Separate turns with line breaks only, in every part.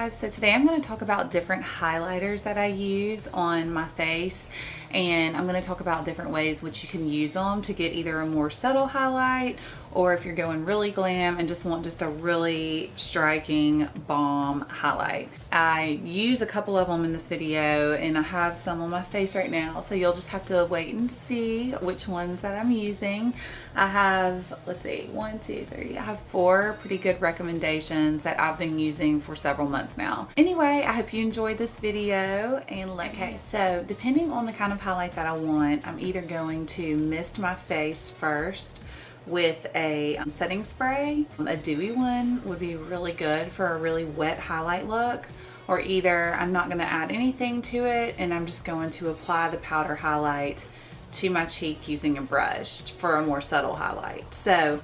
guys, so today I'm going to talk about different highlighters that I use on my face, and I'm going to talk about different ways which you can use them to get either a more subtle highlight, or if you're going really glam and just want just a really striking bomb highlight. I use a couple of them in this video and I have some on my face right now, so you'll just have to wait and see which ones that I'm using. I have, let's see, 1, 2, 3, I have 4 pretty good recommendations that I've been using for several months now. Anyway, I hope you enjoyed this video, and okay, so depending on the kind of highlight that I want, I'm either going to mist my face first with a setting spray. A dewy one would be really good for a really wet highlight look, or either I'm not going to add anything to it and I'm just going to apply the powder highlight to my cheek using a brush for a more subtle highlight. So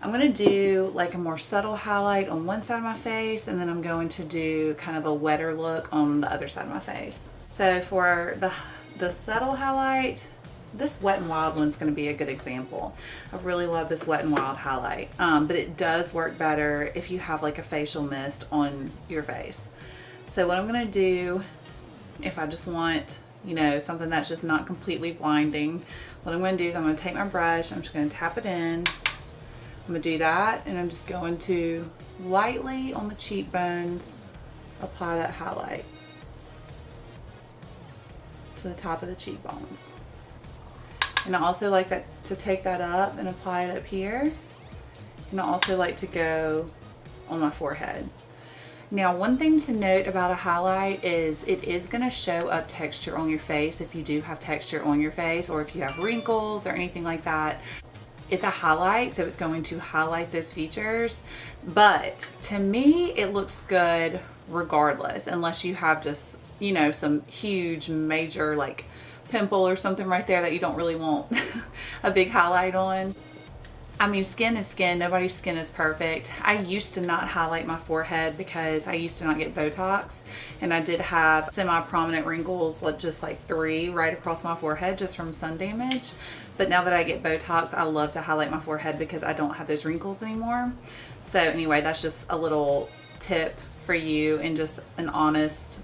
I'm going to do like a more subtle highlight on one side of my face, and then I'm going to do kind of a wetter look on the other side of my face. So for the subtle highlight, this Wet n Wild one's going to be a good example. I really love this Wet n Wild highlight, but it does work better if you have like a facial mist on your face. So what I'm going to do, if I just want, you know, something that's just not completely blinding, what I'm going to do is I'm going to take my brush, I'm just going to tap it in. I'm going to do that, and I'm just going to lightly on the cheekbones apply that highlight to the top of the cheekbones. And I also like that to take that up and apply it up here. And I also like to go on my forehead. Now, one thing to note about a highlight is it is going to show up texture on your face if you do have texture on your face, or if you have wrinkles or anything like that. It's a highlight, so it's going to highlight those features. But to me, it looks good regardless, unless you have just, you know, some huge major like pimple or something right there that you don't really want a big highlight on. I mean, skin is skin. Nobody's skin is perfect. I used to not highlight my forehead because I used to not get Botox, and I did have semi-prominent wrinkles, just like 3 right across my forehead just from sun damage. But now that I get Botox, I love to highlight my forehead because I don't have those wrinkles anymore. So anyway, that's just a little tip for you and just an honest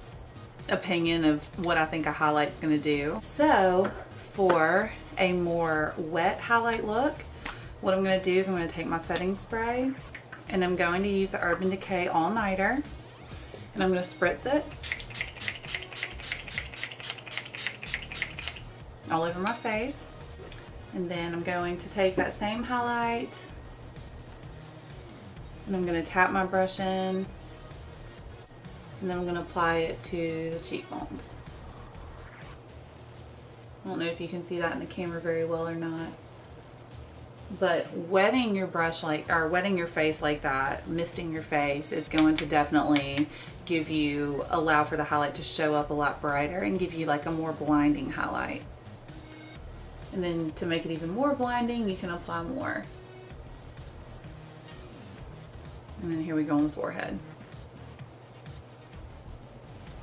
opinion of what I think a highlight's going to do. So for a more wet highlight look, what I'm going to do is I'm going to take my setting spray, and I'm going to use the Urban Decay All Nighter, and I'm going to spritz it all over my face. And then I'm going to take that same highlight and I'm going to tap my brush in, and then I'm going to apply it to the cheekbones. I don't know if you can see that in the camera very well or not, but wetting your brush wetting your face like that, misting your face, is going to definitely allow for the highlight to show up a lot brighter and give you like a more blinding highlight. And then to make it even more blinding, you can apply more. And then here we go on the forehead.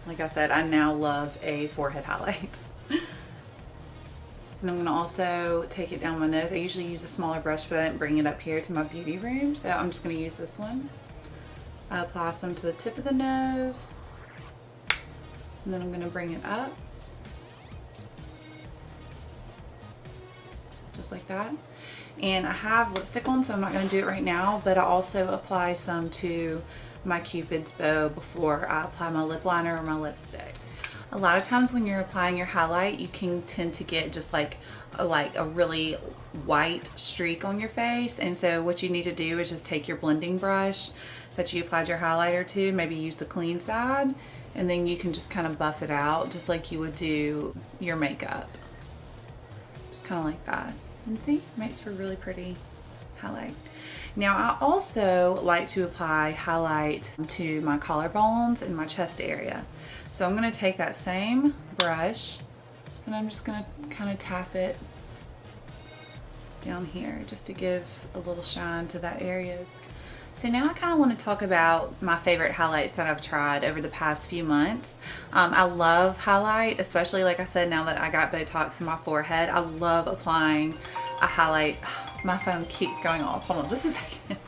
Like I said, I now love a forehead highlight. And I'm going to also take it down my nose. I usually use a smaller brush, but I didn't bring it up here to my beauty room, so I'm just going to use this one. I apply some to the tip of the nose, and then I'm going to bring it up, just like that. And I have lipstick on, so I'm not going to do it right now, but I also apply some to my Cupid's bow before I apply my lip liner or my lipstick. A lot of times when you're applying your highlight, you can tend to get just like a really white streak on your face, and so what you need to do is just take your blending brush that you applied your highlighter to, maybe use the clean side, and then you can just kind of buff it out just like you would do your makeup. Just kind of like that. And see, makes for a really pretty highlight. Now I also like to apply highlight to my collarbones and my chest area. So I'm going to take that same brush and I'm just going to kind of tap it down here just to give a little shine to that area. So now I kind of want to talk about my favorite highlights that I've tried over the past few months. I love highlight, especially like I said, now that I got Botox in my forehead. I love applying a highlight. My phone keeps going off. Hold on just a second.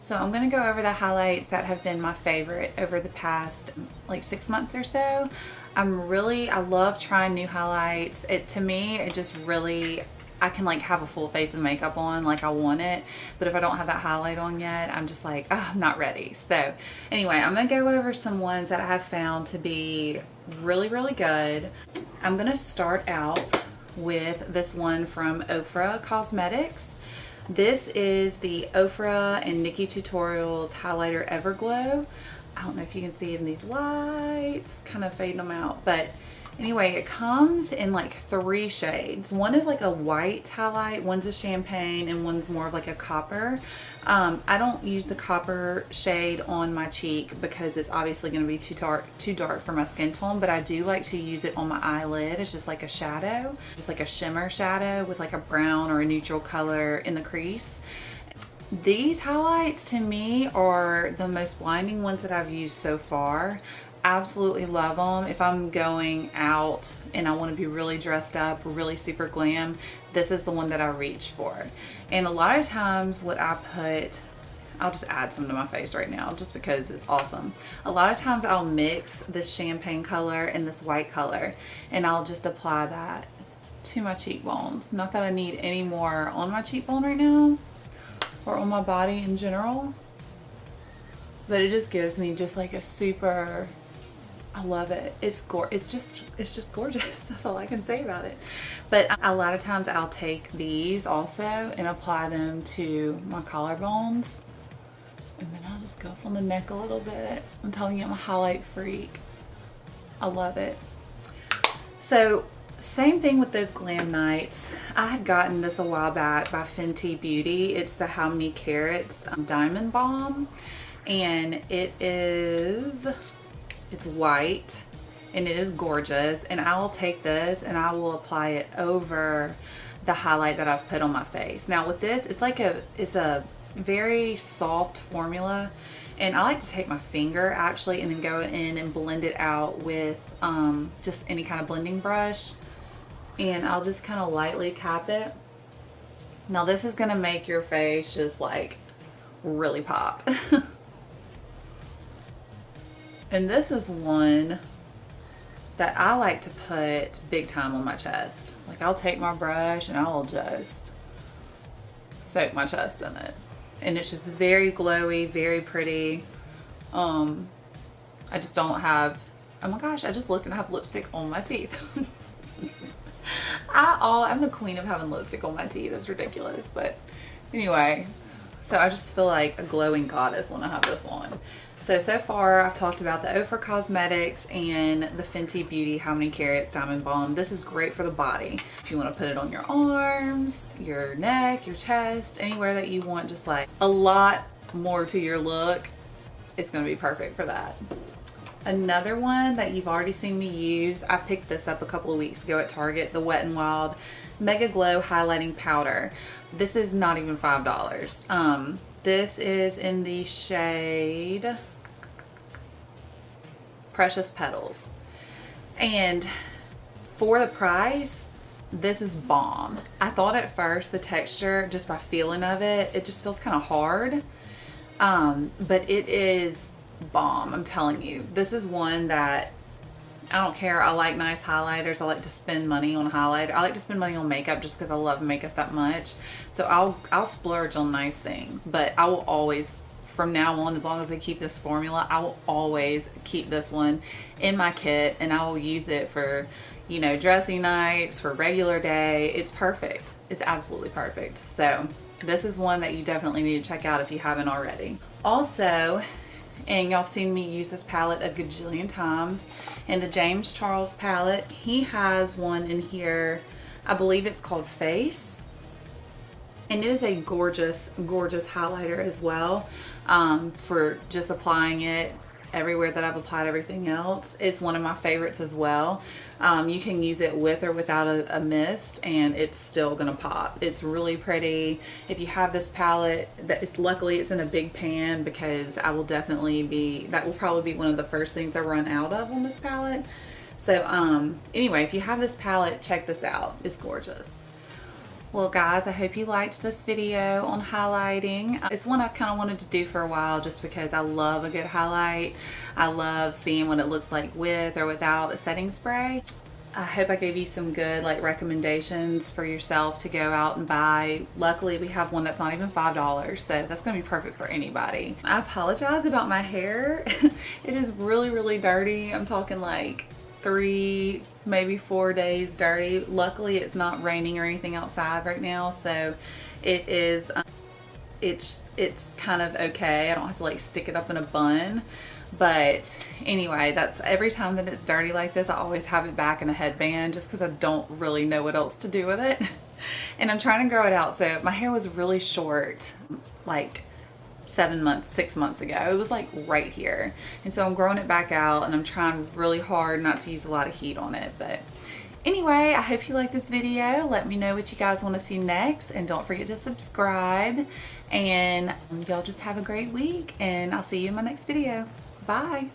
So So I'm going to go over the highlights that have been my favorite over the past like 6 months or so. I love trying new highlights. To me, it just really, I can like have a full face of makeup on like I want it, but if I don't have that highlight on yet, I'm just like, oh, I'm not ready. So anyway, I'm gonna go over some ones that I have found to be really, really good. I'm gonna start out with this one from Ofra Cosmetics. This is the Ofra and Nikki Tutorials Highlighter Everglow. I don't know if you can see in these lights, kind of fading them out, but anyway, it comes in like 3 shades. One is like a white highlight, one's a champagne, and one's more of like a copper. I don't use the copper shade on my cheek because it's obviously going to be too dark for my skin tone, but I do like to use it on my eyelid. It's just like a shadow, just like a shimmer shadow with like a brown or a neutral color in the crease. These highlights to me are the most blinding ones that I've used so far. Absolutely love them. If I'm going out and I want to be really dressed up, really super glam, this is the one that I reach for. And a lot of times what I put, I'll just add some to my face right now just because it's awesome. A lot of times I'll mix this champagne color and this white color, and I'll just apply that to my cheekbones. Not that I need any more on my cheekbone right now or on my body in general, but it just gives me just like a super, I love it. It's just gorgeous. That's all I can say about it. But a lot of times I'll take these also and apply them to my collarbones, and then I'll just go up on the neck a little bit. I'm telling you, I'm a highlight freak. I love it. So same thing with those glam nights. I had gotten this a while back by Fenty Beauty. It's the How Many Carats Diamond Balm, and it's white and it is gorgeous, and I will take this and I will apply it over the highlight that I've put on my face. Now with this, it's a very soft formula, and I like to take my finger actually and then go in and blend it out with just any kind of blending brush, and I'll just kind of lightly tap it. Now this is gonna make your face just like really pop. And this is one that I like to put big time on my chest. Like I'll take my brush and I'll just soak my chest in it. And it's just very glowy, very pretty. I just don't have, oh my gosh, I just looked and I have lipstick on my teeth. I'm the queen of having lipstick on my teeth. It's ridiculous. But anyway, so I just feel like a glowing goddess when I have this on. So far I've talked about the Ofra Cosmetics and the Fenty Beauty How Many Carats Diamond Balm. This is great for the body. If you want to put it on your arms, your neck, your chest, anywhere that you want just like a lot more to your look, it's going to be perfect for that. Another one that you've already seen me use, I picked this up a couple of weeks ago at Target, the Wet n Wild Mega Glow Highlighting Powder. This is not even $5. This is in the shade Precious Petals, and for the price, this is bomb. I thought at first the texture, just by feeling of it, it just feels kind of hard, but it is bomb. I'm telling you, this is one that I don't care. I like nice highlighters. I like to spend money on highlighter. I like to spend money on makeup just because I love makeup that much. So I'll splurge on nice things, but I will always, from now on, as long as they keep this formula, I will always keep this one in my kit, and I will use it for, you know, dressy nights, for regular day. It's perfect. It's absolutely perfect. So this is one that you definitely need to check out if you haven't already. Also, and y'all have seen me use this palette a gajillion times, and the James Charles palette, he has one in here, I believe it's called Face, and it is a gorgeous, gorgeous highlighter as well, for just applying it everywhere that I've applied everything else. It's one of my favorites as well. You can use it with or without a mist, and it's still gonna pop. It's really pretty. If you have this palette, luckily it's in a big pan, because that will probably be one of the first things I run out of on this palette. So anyway, if you have this palette, check this out. It's gorgeous. Well guys, I hope you liked this video on highlighting. It's one I've kind of wanted to do for a while just because I love a good highlight. I love seeing what it looks like with or without a setting spray. I hope I gave you some good recommendations for yourself to go out and buy. Luckily we have one that's not even $5, so that's gonna be perfect for anybody. I apologize about my hair. It is really dirty. I'm talking like 3, maybe 4 days dirty. Luckily it's not raining or anything outside right now, so it is it's kind of okay. I don't have to stick it up in a bun. But anyway, that's every time that it's dirty like this, I always have it back in a headband just because I don't really know what else to do with it. And I'm trying to grow it out. So my hair was really short like 7 months, 6 months ago. It was like right here. And so I'm growing it back out and I'm trying really hard not to use a lot of heat on it. But anyway, I hope you like this video. Let me know what you guys want to see next. And don't forget to subscribe. And y'all just have a great week. And I'll see you in my next video. Bye.